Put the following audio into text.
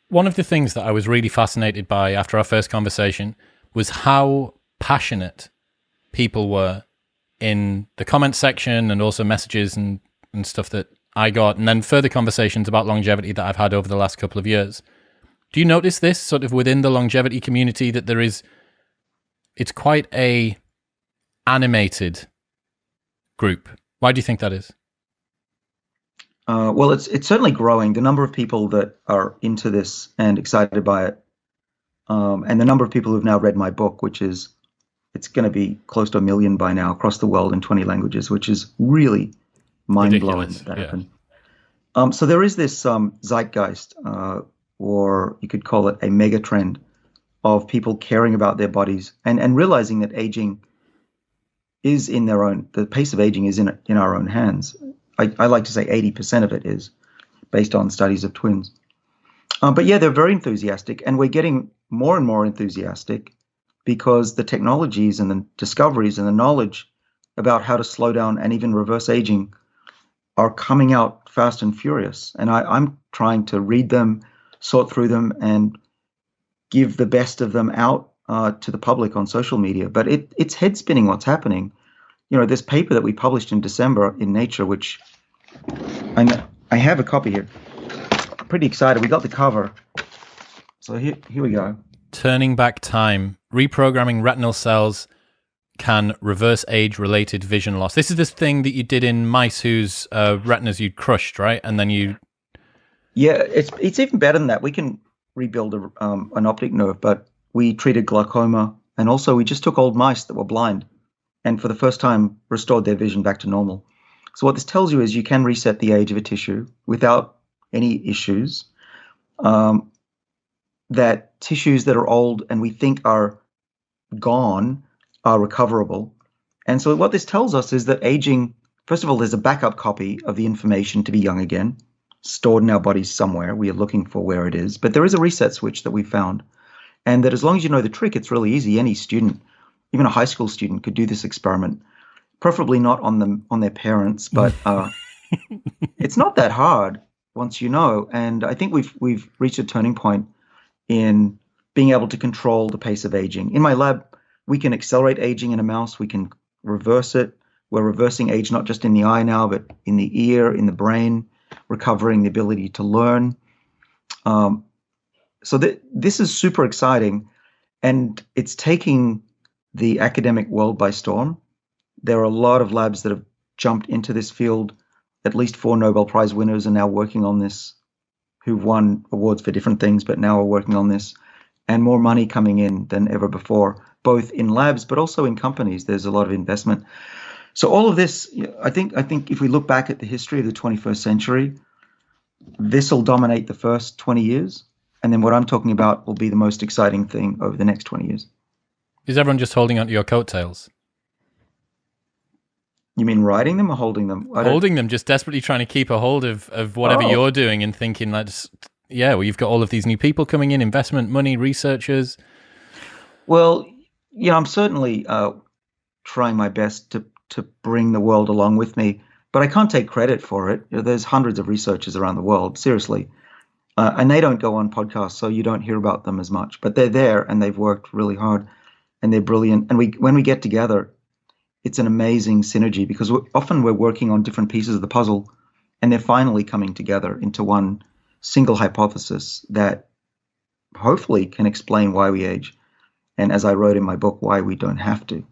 One of the things that I was really fascinated by after our first conversation was how passionate people were in the comment section and also messages and stuff that I got, and then further conversations about longevity that I've had over the last couple of years. Do you notice this sort of within the longevity community that it's quite a animated group? Why do you think that is? Well, it's certainly growing. The number of people that are into this and excited by it, and the number of people who've now read my book, it's going to be close to 1 million by now across the world in 20 languages, which is really mind-blowing Ridiculous. that Yeah. happened. So there is this zeitgeist, or you could call it a mega trend of people caring about their bodies and realizing that aging is the pace of aging is in our own hands. I like to say 80% of it is based on studies of twins. But yeah, they're very enthusiastic, and we're getting more and more enthusiastic because the technologies and the discoveries and the knowledge about how to slow down and even reverse aging are coming out fast and furious. And I'm trying to read them, sort through them, and give the best of them out to the public on social media. But it's head spinning what's happening. This paper that we published in December in Nature, which I have a copy here. I'm pretty excited. We got the cover. So here we go. Turning back time, reprogramming retinal cells can reverse age-related vision loss. This is this thing that you did in mice whose retinas you'd crushed, right? And then you... Yeah, it's even better than that. We can rebuild an optic nerve, but we treated glaucoma, and also we just took old mice that were blind and for the first time restored their vision back to normal. So what this tells you is you can reset the age of a tissue without any issues, that tissues that are old and we think are gone are recoverable. And so what this tells us is that aging, first of all, there's a backup copy of the information to be young again, stored in our bodies somewhere. We are looking for where it is. But there is a reset switch that we found. And that as long as you know the trick, it's really easy. Any student, even a high school student, could do this experiment. Preferably not on their parents, but it's not that hard once you know. And I think we've reached a turning point in being able to control the pace of aging. In my lab, we can accelerate aging in a mouse. We can reverse it. We're reversing age not just in the eye now, but in the ear, in the brain, recovering the ability to learn. So this is super exciting, and it's taking the academic world by storm. There are a lot of labs that have jumped into this field. At least 4 Nobel Prize winners are now working on this, who've won awards for different things, but now are working on this, and more money coming in than ever before, both in labs, but also in companies. There's a lot of investment. So all of this, I think if we look back at the history of the 21st century, this will dominate the first 20 years. And then what I'm talking about will be the most exciting thing over the next 20 years. Is everyone just holding onto your coattails? You mean riding them or holding them? Holding them, just desperately trying to keep a hold of whatever you're doing and thinking, well, you've got all of these new people coming in, investment, money, researchers. Well, I'm certainly trying my best to bring the world along with me, but I can't take credit for it. There's hundreds of researchers around the world, seriously. And they don't go on podcasts, so you don't hear about them as much. But they're there, and they've worked really hard, and they're brilliant. And when we get together, it's an amazing synergy because often we're working on different pieces of the puzzle, and they're finally coming together into one single hypothesis that hopefully can explain why we age. And as I wrote in my book, why we don't have to.